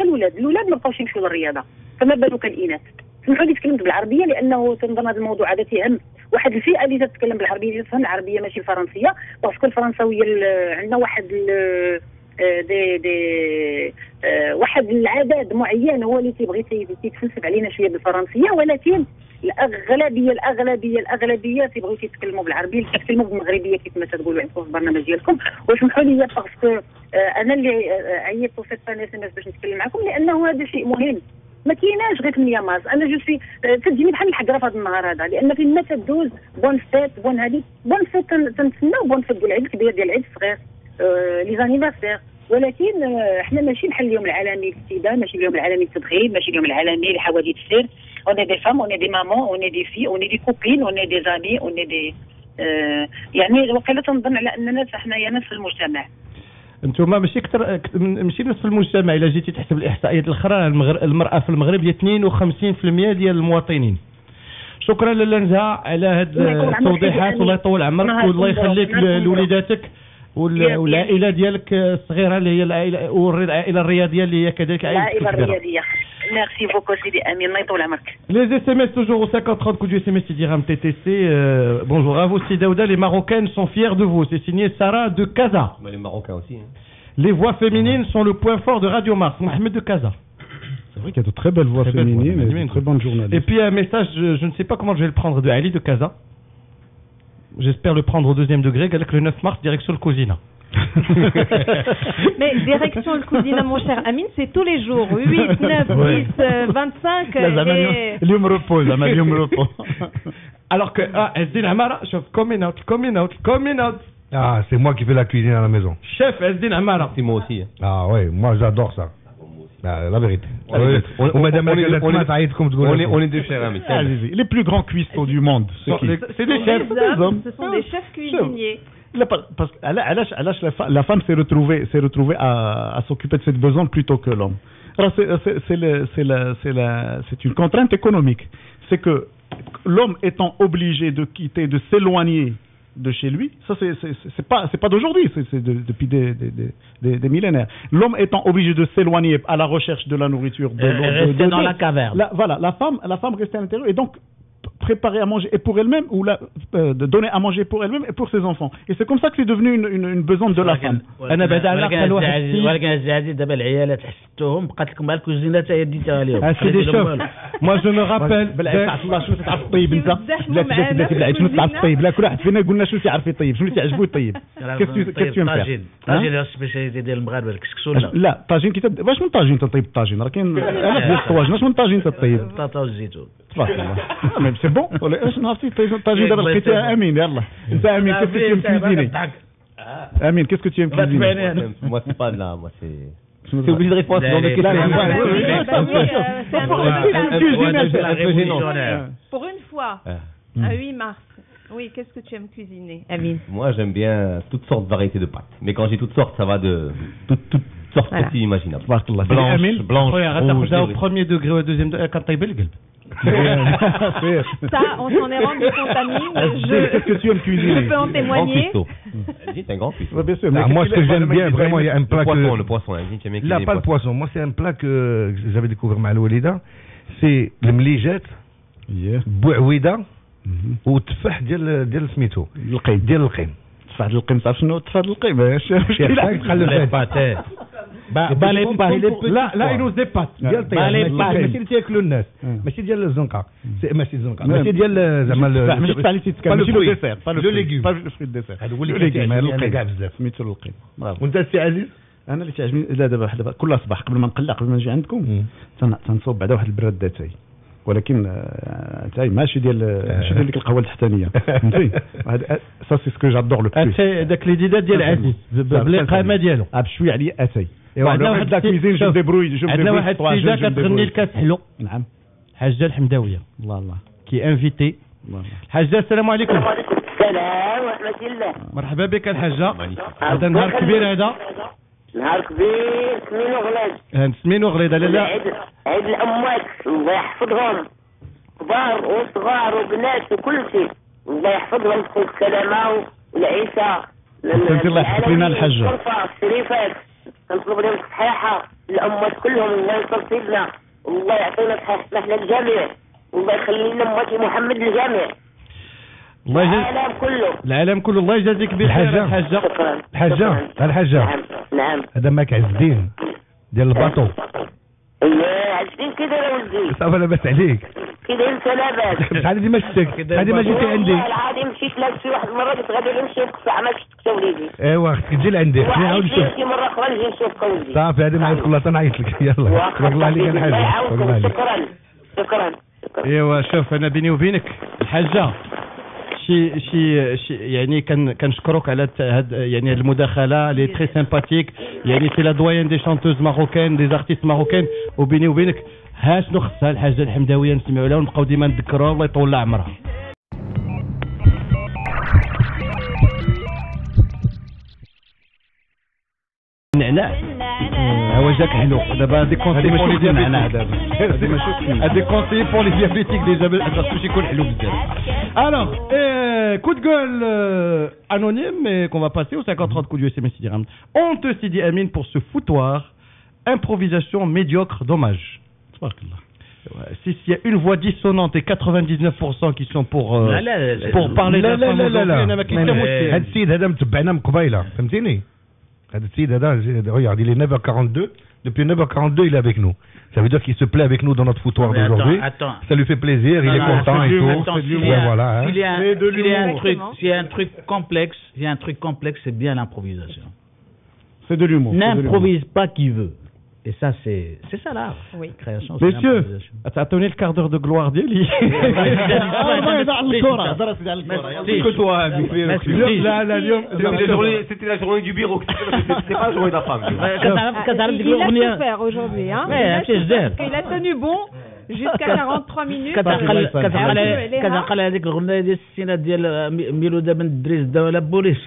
الاولاد ما بقاوش يمشيو للرياضه، فما بالك الاناث. سمحوا لي تكلمت بالعربيه لانه تنظن هذا الموضوع هذا تيهم واحد الفئه اللي تتكلم بالعربيه، اللي تفهم العربيه ماشي الفرنسيه، باسكو الفرنساويه عندنا واحد واحد العدد معين هو اللي تيبغي تيتفلسف علينا شويه بالفرنسيه. ولكن الاغلبيه تيبغيو يتكلموا بالعربيه، يتكلموا بالمغربيه كيف ما تقولوا عندكم في البرنامج ديالكم. وسمحوا لي باسكو انا اللي عيطت في الثاني باش نتكلم معكم لانه هذا شيء مهم. ما كايناش غير 8 مارس. انا جو سي تجيني بحال الحقره في هذا النهار هذا، لان فين ما تدوز بون فيت بون هذه بون فيت تنتسناو بون فيت ديال العيد الكبير ديال العيد الصغير لي زانيفرسير. ولكن احنا ماشي بحال اليوم العالمي للسيده، ماشي اليوم العالمي للتدخين، ماشي اليوم العالمي لحوادث السير. on est des femmes, on est des mamans, on est des filles, on est des copines, on est des amis, on est des يعني وقيلا تنظن على اننا حنايا نفس المجتمع. انتم ماشي اكثر ماشي نفس المجتمع. الا جيتي تحسب الاحصائيات الاخرى المراه في المغرب هي 52% ديال المواطنين. شكرا لاله نزهه على هذه التوضيحات، الله يطول عمرك والله يخليك لوليداتك والعائله ديالك الصغيره اللي هي العائله الرياضيه اللي هي كذلك العائله الرياضيه. Merci beaucoup Sidi Amin, الله يطول عمرك. Les SMS toujours au 5030 coup du SMS Tidiram TTC. Bonjour à vous Sidi Daouda, les Marocaines sont fières de vous. C'est signé Sarah de Casa. Les Marocains aussi. Hein. Les voix féminines sont le point fort de Radio Mars. Mohamed de Casa. C'est vrai qu'il y a de très belles voix féminines et de très bonnes journalistes. Et puis un message, je ne sais pas comment je vais le prendre, de Ali de Casa. J'espère le prendre au deuxième degré. Le 9 mars, direction le Cousina. Mais direction le Cousina, mon cher Amine, c'est tous les jours. 8, 9, 10, 25. اليوم repose, اليوم repose. Alors que, elle se dit la mara, coming out. Ah, c'est moi qui fais la cuisine à la maison. Chef, Esdin Amara. C'est moi aussi. Ah ouais, moi j'adore ça. La vérité. On est deux chers amis. Les plus grands cuistots du monde. C'est des chefs, des hommes. Ce sont des chefs cuisiniers. Parce que la femme s'est retrouvée à s'occuper de cette besogne plutôt que l'homme. Alors c'est une contrainte économique. C'est que l'homme étant obligé de quitter, de s'éloigner de chez lui, ça c'est pas d'aujourd'hui, c'est depuis des millénaires. L'homme étant obligé de s'éloigner à la recherche de la nourriture, rester dans la caverne. Voilà, la femme restait à l'intérieur et donc préparer à manger et pour elle-même ou de donner à manger pour elle-même et pour ses enfants. Et c'est comme ça que c'est devenu une besogne de la femme. C'est des chefs. Moi je me rappelle qu'est-ce que tu aimes faire طاجين السبيشاليتي ديال المغاربه الكسكسو لا طاجين كتب واش من طاجين تطيب الطاجين راه كاين الاف ديال الطواجن واش من طاجين تطيب البطاطا والزيتون تبارك الله سي بون ولا اش نعرفتي طاجين دابا لقيتها امين يلا انت امين كيف تيم كوزيني امين كيف تيم كوزيني moi c'est pas là moi c'est obligé de répondre dans des questions. Pour une fois, à 8 mars. Oui, qu'est-ce que tu aimes cuisiner, Amine? Moi, j'aime bien toutes sortes de variétés de pâtes. Mais quand j'ai toutes sortes, ça va de toutes sortes possibles imaginables. Blanche, rouge, au premier degré, au deuxième degré, quand t'as belle gueule. Ça, on s'en est rendu compte, Amine. Qu'est-ce que tu aimes cuisiner? Je peux en témoigner. C'est un grand cuistot. Bien sûr. Moi, ce que j'aime bien, vraiment, il y a un plat que... Le poisson, là, pas le poisson. Moi, c'est un plat que j'avais découvert مع الوالدة. C'est le مليجات بوعويدة وتفاح ديال سميتو القيم ديال القيم تفاح ديال القيم تعرف شنو تفاح ديال القيم لا ينوز دي بات ديال الطياب ماشي اللي تاكلوا الناس ماشي ديال الزنقه ماشي الزنقه ماشي ديال زعما ماشي التفاح اللي تيتكلم ماشي لو ديسير با لو ليغوم با لو فري ديسير هذا هو اللي كيعجبني كاع بزاف سميتو القيم. وانت السي عزيز؟ انا اللي تعجبني لا دابا كل صباح قبل ما نقلع قبل ما نجي عندكم تنصوب بعدا واحد البراد تاعي ولكن تاعي ماشي ديال ديك القهوه التحتانيه فهمتي سا سي سكو جادور لو بلوس داك لي ديدات ديال عزيز بالقامه ديالو بشويه عليا اتاي عندنا واحد لا كويزين جو ديبروي عندنا واحد السيده كتغني الكاس حلو نعم حاجه الحمداويه الله كي انفيتي حاجه السلام عليكم. السلام ورحمه الله. مرحبا بك الحاجه. هذا نهار كبير هذا نهار كبير سمينو غلاد. سمينو غلاد لا عيد الاموات الله يحفظهم كبار وصغار وبنات وكل شيء الله يحفظهم بخير السلامه والعيسى. الله يحفظ لنا الحجه. الشريفات نطلب لهم الصحيحه الاموات كلهم الله ينصر سيدنا والله يعطينا الصحه للجميع والله يخلي لنا امتي محمد للجميع. الله العالم كله الله يجازيك بالخير الحاجه. الحاجه نعم هذا ماك عز الدين ديال الباطو. اييه عز الدين كي داير ولدي؟ صافي لاباس عليك كي داير انت لاباس؟ هذه ما شفتك هذه ما جيتي عندي والله العظيم مشيت لك شي واحد المره قلت غادي نمشي نقطع ما شفتك وليدي. ايوا خصك تجي لعندي خليني نعاود نشوف شي مره اخرى نجي نشوفك ولدي. صافي هذه نعيط لك تنعيط لك يلا تبارك الله عليك الحاجه. شكرا. ايوا شوف انا بيني وبينك الحاجه شي يعني كنشكرك على يعني المداخله اللي تري سامباتيك يعني سي لا دوين دي شانتوز ماروكان دي ارتيست ماروكان وبيني وبينك ها شنو خصها الحاجه الحمداويه نسمعوا لها ونبقاو ديما نذكروها الله يطول لها عمرها. النعناع هو جاك حلو دابا دي كونسي بور لي ديابيتيك دابا دي كونسي بور لي ديابيتيك ديجا خاصو يكون حلو بزاف. Alors, coup de gueule anonyme, mais qu'on va passer au 50-30 coup du SMS Sidi Ram. On te Sidi Amin pour ce foutoir, improvisation médiocre, dommage. S'il y a une voix dissonante et 99% qui sont pour parler d'un femme aujourd'hui, هاد السيد هذا متبعنا من قبيله فهمتيني. هذا السيد هذا regarde il est 9h42 depuis 9h42 il est avec nous. Ça veut dire qu'il se plaît avec nous dans notre foutoir d'aujourd'hui. Ça lui fait plaisir, il est content et tout. Voilà. S'il y a un truc complexe, c'est bien l'improvisation. C'est de l'humour. N'improvise pas qui veut. Et ça, c'est ça l'art. Oui. Création. Messieurs, tu as donné le quart d'heure de gloire d'Eli. C'était la journée du bureau. C'était pas la journée de la femme. Il a souffert aujourd'hui. Parce qu'il a tenu bon. Jusqu'à 43 minutes. كذا قال هذيك الغنية ديال السينات ديال ميلودا بن دريس دا ولا بوليس.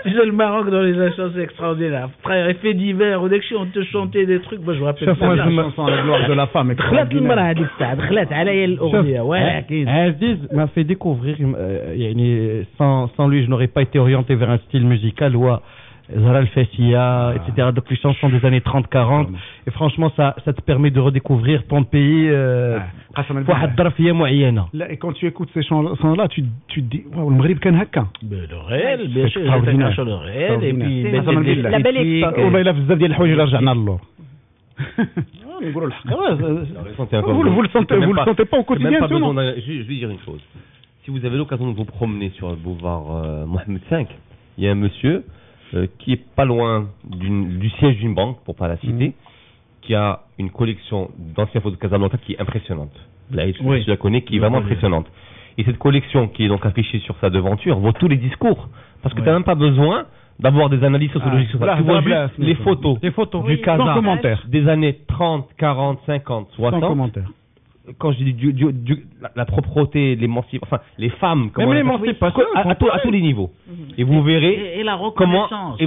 Le Maroc dans les chansons, c'est extraordinaire. Frère, effet divers, au début on te chantait des trucs, moi je me rappelle chaque fois je me sens la gloire de la femme. دخلت المرأة هذيك الساعة دخلت عليا الأغنية ولكن Aziz m'a fait découvrir sans lui je n'aurais pas été orienté vers un style musical ou Zara Al-Fessia, etc. Donc les chansons des années 30-40. Et franchement, ça te permet de redécouvrir ton pays. Et quand tu écoutes ces chansons-là, tu te dis, waouh, le Maghreb kan haka. Le réel, bien sûr, le réel. Et puis, la belle époque. والله بزاف ديال الحوايج اللي رجعنا للور. Vous le sentez pas au quotidien, je vais dire une chose. Si vous avez l'occasion de vous promener sur le boulevard Mohamed V, il y a un monsieur qui est pas loin du siège d'une banque, pour pas la citer, qui a une collection d'anciennes photos de Casablanca qui est impressionnante. Là, je la connais, qui est vraiment impressionnante. Et cette collection qui est donc affichée sur sa devanture vaut tous les discours. Parce que tu n'as même pas besoin d'avoir des analyses sociologiques sur ça. Tu vois juste les photos du Casa des années 30, 40, 50, 60. Sans commentaire. Quand je dis la propreté, l'émancipation, enfin les femmes, même l'émancipation à tous les niveaux. Et vous verrez et la reconnaissance.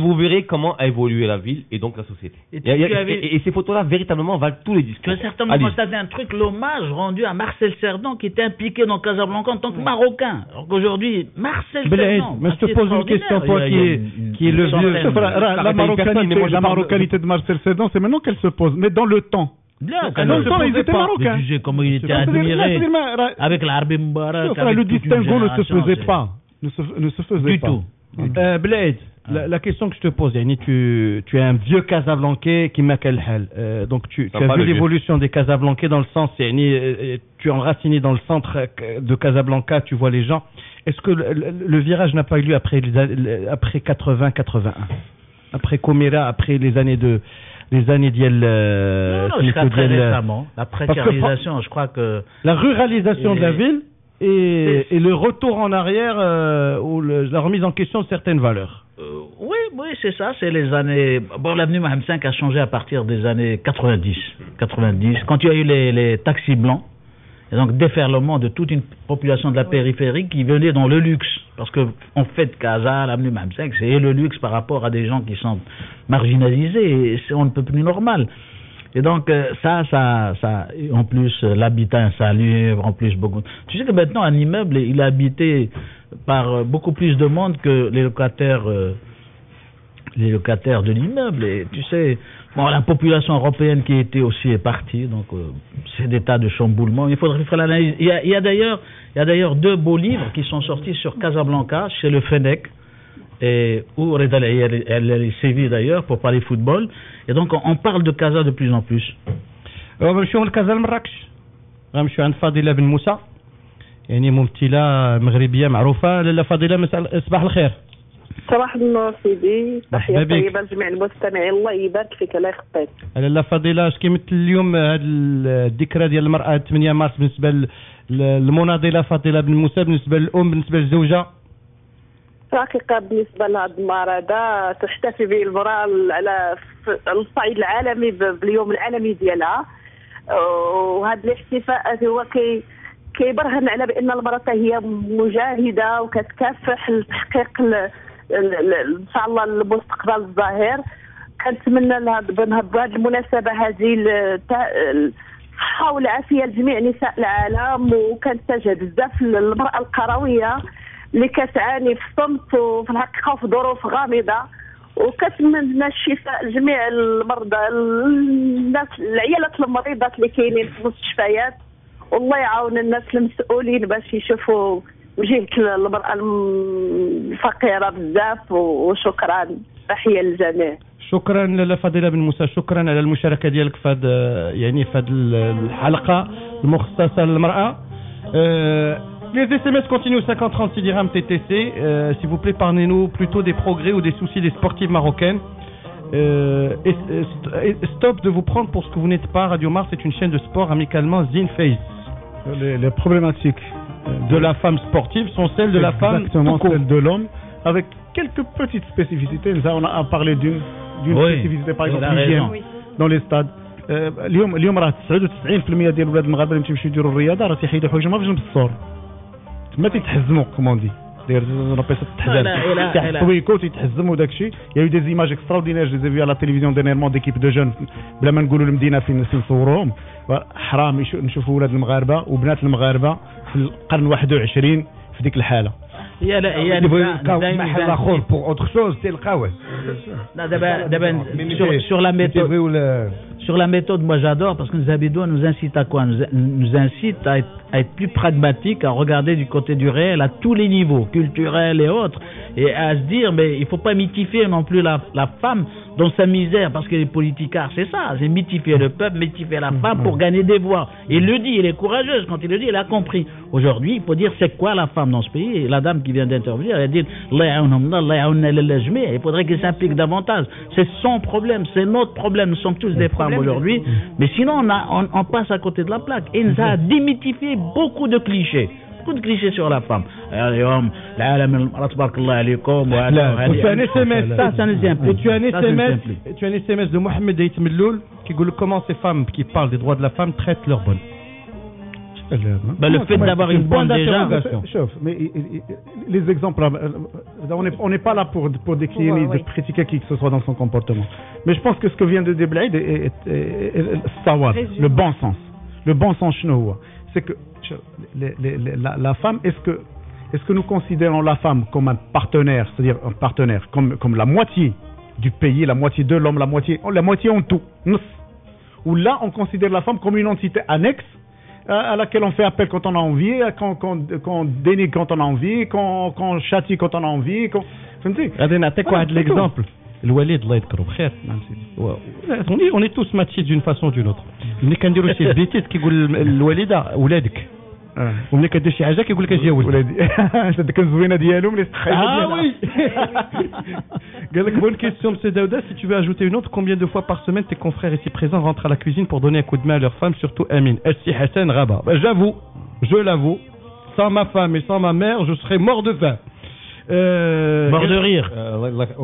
comment a évolué la ville et donc la société. Et ces photos-là véritablement valent tous les discours. Tu as certainement constaté un truc, l'hommage rendu à Marcel Cerdan qui était impliqué dans Casablanca en tant que Marocain. Alors qu'aujourd'hui, Marcel Cerdan. Mais je te pose une question, toi qui est le vieux. La marocanité de Marcel Cerdan, c'est maintenant qu'elle se pose, mais dans le temps. Dans le temps, ils étaient marocains. Comment il était admiré avec l'Arbi Mbarak. Le distinguo ne se faisait pas. Ne se faisait pas. Du tout. Blade, la question que je te pose, tu es un vieux Casablancais qui m'a quel hal. Donc tu as vu l'évolution des Casablancais dans le sens, tu es enraciné dans le centre de Casablanca, tu vois les gens. Est-ce que le virage n'a pas eu lieu après 80-81, après Comera, après les années d'Yel. Non, jusqu'à très récemment. La précarisation, je crois que. La ruralisation de la ville et le retour en arrière ou la remise en question de certaines valeurs. Oui, c'est ça. C'est les années. Bon, l'avenue Mohamed V a changé à partir des années 90. Quand il y a eu les taxis blancs. Et donc déferlement de toute une population de la périphérie qui venait dans le luxe. Parce qu'on fait de Casa, l'avenue Mohamed V, c'est le luxe par rapport à des gens qui sont marginalisés. Et on ne peut plus normal. Et donc ça, en plus l'habitat insalubre, en plus beaucoup. Tu sais que maintenant un immeuble, il est habité par beaucoup plus de monde que les locataires de l'immeuble. Et tu sais, bon, la population européenne qui était aussi est partie, donc c'est des tas de chamboulements. Il faudrait faire l'analyse. Il y a d'ailleurs 2 beaux livres qui sont sortis sur Casablanca chez le Fennec, et où Reda elle sévit d'ailleurs pour parler football. Et donc on parle de Casa de plus en plus. غنمشيو لكازا لمراكش غنمشيو عند فضيلة بن موسى يعني ممثلة مغربية معروفة. لاله فضيلة صباح الخير. صباح النور سيدي، تحية طيبة لجميع المستمعين، الله يبارك فيك الله يخطيك. لاله فضيلة، اش كيمثل اليوم هذه الذكرى ديال المرأة 8 مارس بالنسبة للمناضلة فضيلة بن موسى، بالنسبة للأم، بالنسبة للزوجة؟ حقيقة بالنسبة لهذا المرأة هذا تحتفي به المرأة على الصعيد العالمي باليوم العالمي ديالها، وهذا الاحتفاء هو كيبرهن على بأن المرأة هي مجاهدة وكتكافح لتحقيق ان شاء الله المستقبل الظاهر. كنتمنى لها بهذه المناسبة هذه الصحة والعافية لجميع نساء العالم، وكنتجه بزاف للمرأة القروية اللي كتعاني في الصمت وفي الحقيقة وفي ظروف غامضة، وكتمنى الشفاء لجميع المرضى، الناس العيالات المريضات اللي كاينين في المستشفيات، والله يعاون الناس المسؤولين باش يشوفوا وجهة المرأة الفقيرة بزاف. وشكرا، تحية للجميع. شكرا لفضيلة بن موسى، شكرا على المشاركة ديالك في هذه الحلقة المخصصة للمرأة. Les SMS continuent au 5036 dirhams TTC. S'il vous plaît, parlez-nous plutôt des progrès ou des soucis des sportives marocaines. Stop de vous prendre pour ce que vous n'êtes pas. Radio Mars est une chaîne de sport amicalement Zine Face. Les problématiques de la femme sportive sont celles de la femme. Exactement, celles de l'homme, avec quelques petites spécificités. On a parlé d'une spécificité, par exemple, l'hygiène dans les stades. اليوم راه 99% ديال الولاد المغاربه اللي يمشيو يديروا الرياضه راه تيحيدوا حوايجهم باش بالصور تما تيتحزموا كوموندي داير رابيسه تحزم تحويكو تيتحزموا داكشي يا دي زيماج اكستراوردينير جو دي على التلفزيون دينيرمون ديكيب دو جون بلا ما نقولوا المدينه فين نصوروهم حرام نشوفوا ولاد المغاربه وبنات المغاربه في القرن 21 في ديك الحاله pour autre chose تلقاوه sur la méthode, moi j'adore parce que nos Abidouans nous incitent à quoi? Nous incitent à être plus pragmatiques, à regarder du côté du réel à tous les niveaux, culturels et autres, et à se dire mais il faut pas mythifier non plus la femme dans sa misère, parce que les politicards c'est ça, c'est mythifier le peuple, mythifier la femme pour gagner des voix. Il le dit, il est courageuse quand il le dit, il a compris. Aujourd'hui il faut dire c'est quoi la femme dans ce pays, et la dame qui vient d'intervenir elle dit il faudrait qu'elle s'implique davantage. C'est son problème, c'est notre problème, nous sommes tous des femmes aujourd'hui, mais sinon on passe à côté de la plaque. Et nous a démythifié beaucoup de clichés sur la femme. Tu as un SMS, ça c'est un exemple. Tu as un SMS de Mohamed Aït Melloul qui dit comment ces femmes qui parlent des droits de la femme traitent leurs bonnes. Le fait d'avoir une bonne d'interrogation. Mais les exemples, on n'est pas là pour décrire ni de critiquer qui que ce soit dans son comportement. Mais je pense que ce que vient de dire Blaïd est le bon sens. Le bon sens, c'est que la femme, est-ce que nous considérons la femme comme un partenaire, c'est-à-dire un partenaire, comme la moitié du pays, la moitié de l'homme, la moitié en tout, ou là on considère la femme comme une entité annexe à laquelle on fait appel quand on a envie, qu'on dénigre quand on a envie, qu'on châtie quand on a envie. غادي نعطيك واحد l'exemple. الوالد الله يذكره بخير. On est tous matchés d'une façon ou d'une autre. ملي كنديروا شي بيتيس كيقول الوالده ولادك. وملي كدير شي حاجه كيقول لك اجي ولدي. هذيك الزوينه ديالهم اللي oui. قال لك bonne question monsieur Daouda, si tu veux ajouter une autre, combien de fois par semaine tes confrères ici présents rentrent à la cuisine pour donner un coup de main à leur femme, surtout Amine Essi Hassan Rabat. Je l'avoue, sans ma femme et sans ma mère, je serais mort de faim. Mort de rire.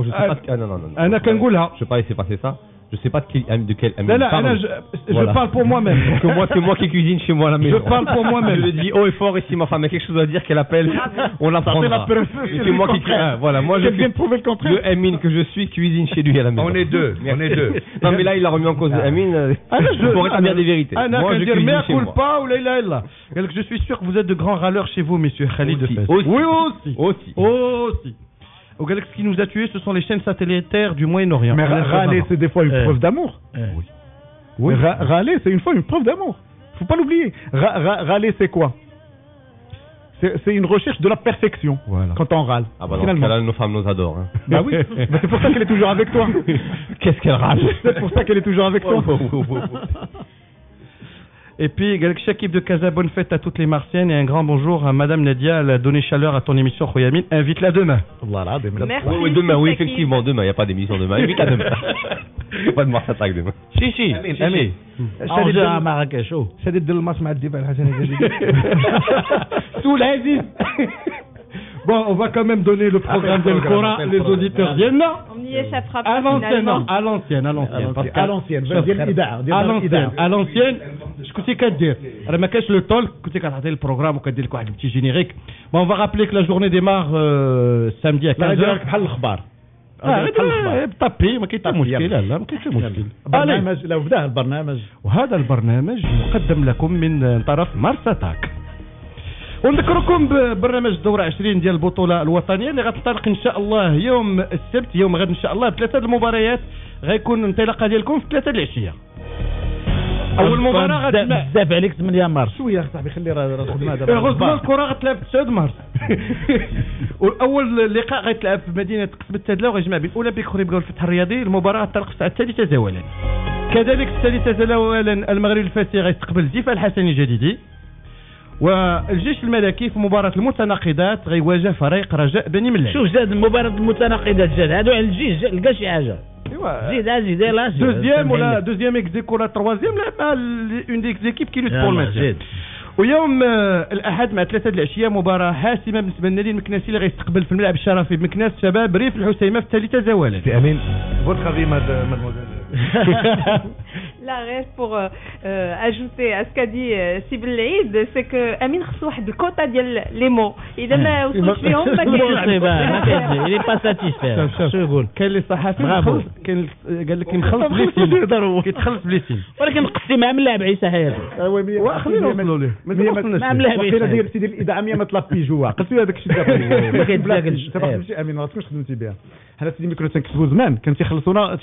Je sais pas. Non. Anna Kangoula. Je sais pas, il s'est passé ça. Je sais pas de quel Amine parle. Je parle pour moi-même. C'est moi qui cuisine chez moi à la maison. Je parle pour moi-même. Je le dis haut et fort, et si ma femme a quelque chose à dire, qu'elle appelle, on l'apprendra. C'est moi qui cuisine. Voilà, moi je viens prouver le contraire. Le Amine que je suis cuisine chez lui à la maison. On est deux. Non mais là il a remis en cause Amine. Pour établir des vérités. Moi je cuisine chez moi. Pas ou là. Je suis sûr que vous êtes de grands râleurs chez vous, messieurs Khalid de Fès. Oui aussi. Au Galaxy, ce qui nous a tués, ce sont les chaînes satellitaires du Moyen-Orient. Mais râler, c'est des fois une preuve d'amour. Oui. Râler, c'est une fois une preuve d'amour. Faut pas l'oublier. Râler, c'est quoi? C'est une recherche de la perfection. Voilà. Quand on râle. Ah bah dans ce cas-là, nos femmes nous adorent. Hein. Bah oui. C'est pour ça qu'elle est toujours avec toi. Qu'est-ce qu'elle râle? C'est pour ça qu'elle est toujours avec toi. Et puis, Galaxy Équipe de Casa, bonne fête à toutes les Martiennes et un grand bonjour à Madame Nadia. Elle a donné chaleur à ton émission, Khoyamine. Invite-la demain. Voilà, merci. Oui, demain, oui, effectivement, demain. Il n'y a pas d'émission demain. Invite-la demain. Pas de Mars attaque demain. Si. Amine. On à Marrakech. C'est de l'Mas Maddi, Sous l'Aziz. Bon, on va quand même donner le programme d'El Cora. Les auditeurs viennent là. On y échappera pas. À l'ancienne. À l'ancienne. Je كنت كدير راه ما كاش لو طول كنت كتعطي البروغرام وكدير لك واحد petit générique. Bon, on va rappeler que la journée démarre samedi à 15h. بحال الاخبار. طبي ما كاين حتى مشكل. لا ما كاينش مشكل. برنامج لو بدا البرنامج وهذا البرنامج مقدم لكم من طرف مارس اتاك. ونذكركم ببرنامج الدورة 20 ديال البطولة الوطنية اللي غتنطلق إن شاء الله يوم السبت يوم غد إن شاء الله بثلاثة المباريات غيكون الانطلاقة ديالكم في 3 العشية. أول مباراة غتلعب بزاف عليك 8 مارس. شوية صاحبي خلي راه الخدمة دابا. غزوة الكرة غتلعب 9 مارس. والأول لقاء غيتلعب في مدينة قصبة التدلة وغيجمع بين أولمبيك خريبكا والفتح الرياضي. المباراة غتنطلق في الساعة 3 زوالا. كذلك السادسة زوالا المغرب الفاسي غيستقبل زيفا الحسني الجديدي. والجيش الملكي في مباراة المتناقضات غيواجه فريق رجاء بني ملاح. شوف زاد مباراة المتناقضات زاد هادو على الجيش لقى شي حاجة. deuxième ex-écho, la troisième, une des équipes qui lutte pour le maintien. ويوم الاحد مع 3 العشيه مباراه حاسمه بالنسبه للنادي المكناسي اللي غيستقبل في الملعب الشرفي بمكناس شباب ريف الحسيمه في الثالثه زوالا. في امين votre avis mademoiselle. La reste pour ajouter à ce qu'a dit Sibyl Laïd, c'est que Amin خصو واحد الكوطه ديال لي مو اذا ما وصلش فيهم ما il est pas satisfait. شو يقول كاين اللي صحافي كاين قال لك كيخلص بليسين كيتخلص بليسين ولكن نقصي مع ملاعب عيسى حياته خلينا نوصلوا ليه مع ملاعب عيسى ديال سيدي الاذاعه ما طلبتي جوا قلتي هذاك الشيء دابا ما كيتلاقاش امين ما تكونش خدمتي بها حنا سيدي ملي كنا تنكتبوا زمان كان تيخلصونا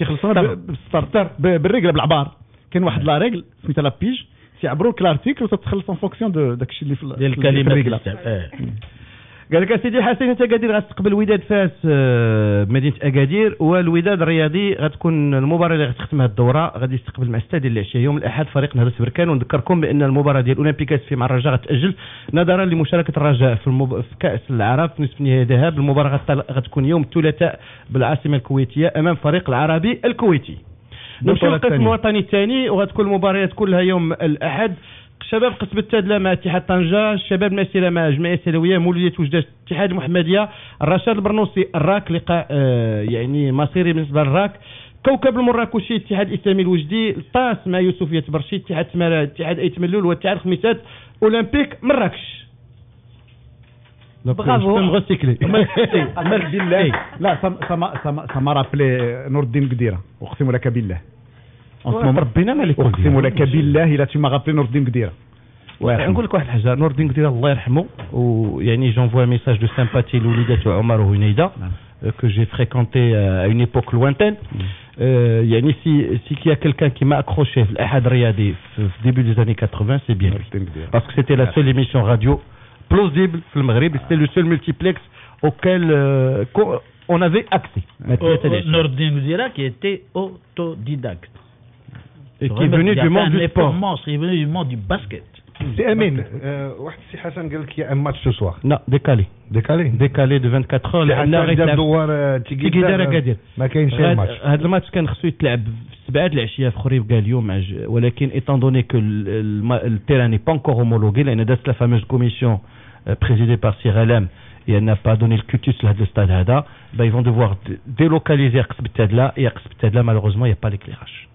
بالستارتر بالريغل بالعبار كاين واحد لا ريغل سميتها لا بيج تيعبروا لك لارتيكل وتتخلص ان فونكسيون داك الشيء اللي في ديال الكلمات. قال لك سيدي حسين انت اكادير غتستقبل وداد فاس بمدينه اكادير والوداد الرياضي غتكون المباراه اللي غتختم هذه الدوره غادي يستقبل مع استاد العشيه يوم الاحد فريق نهضه بركان. ونذكركم بان المباراه ديال اولمبيك في مع الرجاء غتاجل نظرا لمشاركه الرجاء في كاس العرب في نصف نهائي ذهاب. المباراه غتكون يوم الثلاثاء بالعاصمه الكويتيه امام فريق العربي الكويتي. نمشيو للقسم الوطني الثاني وغتكون المباريات كلها يوم الاحد. شباب قسم التادله مع اتحاد طنجه، الشباب المسيره مع جمعيه سلويه، مولوديه وجده اتحاد المحمديه، الرشاد البرنوسي الراك لقاء يعني مصيري بالنسبه للراك، كوكب المراكشي اتحاد الاسلامي الوجدي، الطاس مع يوسفيه برشيد، اتحاد سماره اتحاد ايت ملول، واتحاد الخميسات اولمبيك مراكش. برافو مغسكلي مرحبا بالله. لا سما رابلي نور الدين قديره اقسم لك بالله ربنا مالك اقسم لك بالله الا تما غابلي نور الدين قديره. نقول لك واحد الحاجه، نور الدين قديره الله يرحمه ويعني جونفوا ميساج دو سامباتي لوليدات عمر وهنيده que j'ai fréquenté à une époque lointaine. يعني si qu'il y a quelqu'un qui m'a accroché في الأحد الرياضي في début des années 80 c'est bien lui parce que c'était la seule émission radio plausible في المغرب, c'était le seul multiplex auquel on avait accès. Nordin Gdira qui était autodidacte et qui est venu du monde du sport. Il est venu du monde du basket. C'est Amin. واحد السي حسن قال لك un match ce soir. Non, décalé de 24 heures. الدوار تيجي دار ما كاينش ماتش. هذا الماتش كان خصو يتلعب في 7 العشيه في خريف كاع اليوم ولكن étant donné que le terrain n'est pas encore homologué لان دازت la fameuse commission présidée par Siralem et elle n'a pas donné le cutus لهذا الستاد هذا, ils vont devoir délocaliser قسم التادله et قسم التادله malheureusement il n'y a pas l'éclairage.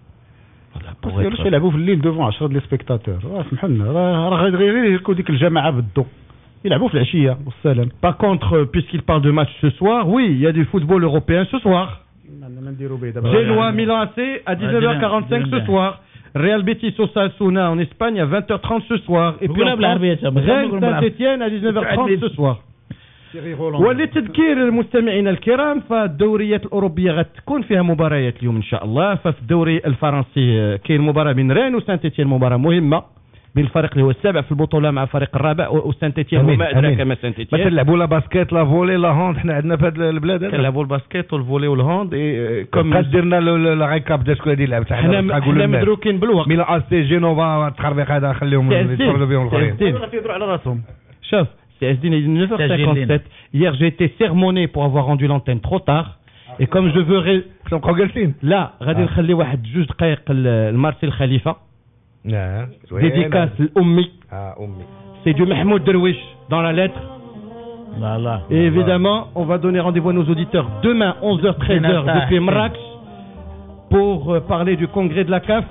بس علاش يلعبوا في الليل دوفون 10 ديال سبيكتاتور؟ سمح لنا راه غير يركو ديك الجماعه بالضو يلعبوا في العشيه والسلام. Par contre, puisqu'il parle de match ce soir, oui, il y a du football européen ce soir. Genoa Milan AC à 19h45 ce soir. Real Betis Osasuna en Espagne à 20h30 ce soir. Et puis Rennes Saint-Étienne à 19h30 ce soir. ولتذكير المستمعين الكرام فالدوريات الأوروبية غتكون فيها مباريات اليوم إن شاء الله. ففي الدوري الفرنسي كاين مباراة بين رين وسانت إتيان, مباراة مهمة بين الفريق اللي هو السابع في البطولة مع فريق الرابع وسانت إتيان وما أدراك ما سانت إتيان. ما تلعبوا لا باسكيت لا فولي لا هوند, حنا عندنا في هذه البلاد هذا كنلعبوا الباسكيت والفولي والهوند كم درنا لا ريكاب ديال شكون اللي يلعب حنا مدروكين بالوقت. ميلان AC جينوفا التخربيق هذا خليهم يتفرجوا بهم الاخرين يديروا على راسهم. شوف c'est 9h57. Hier, j'ai été sermonné pour avoir rendu l'antenne trop tard. Et comme je veux... Là, غادي نخلي واحد 2 دقائق المارسيل خليفة. Dédicace l'Oummi. C'est du Mahmoud Derwish dans la lettre. Et évidemment, on va donner rendez-vous à nos auditeurs demain 11h-13h depuis Marrakech pour parler du congrès de la CAF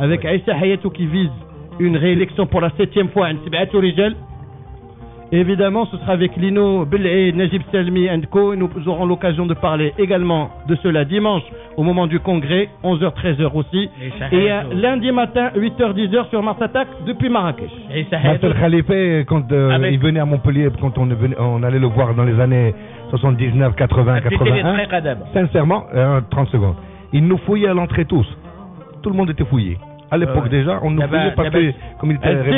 avec Aïssa Hayatou qui vise une réélection pour la 7e fois à Nsibatou Rijal. Évidemment, ce sera avec Lino Belé, Najib Salmi and Co. Nous aurons l'occasion de parler également de cela dimanche au moment du congrès, 11h-13h aussi. Et lundi matin, 8h-10h sur Mars Attack depuis Marrakech. Marcel Khalifa, quand il venait à Montpellier, quand on allait le voir dans les années 79, 80, 81, sincèrement, 30 secondes, il nous fouillait à l'entrée tous. Tout le monde était fouillé. À l'époque déjà, on nous fouillait parce que, comme il était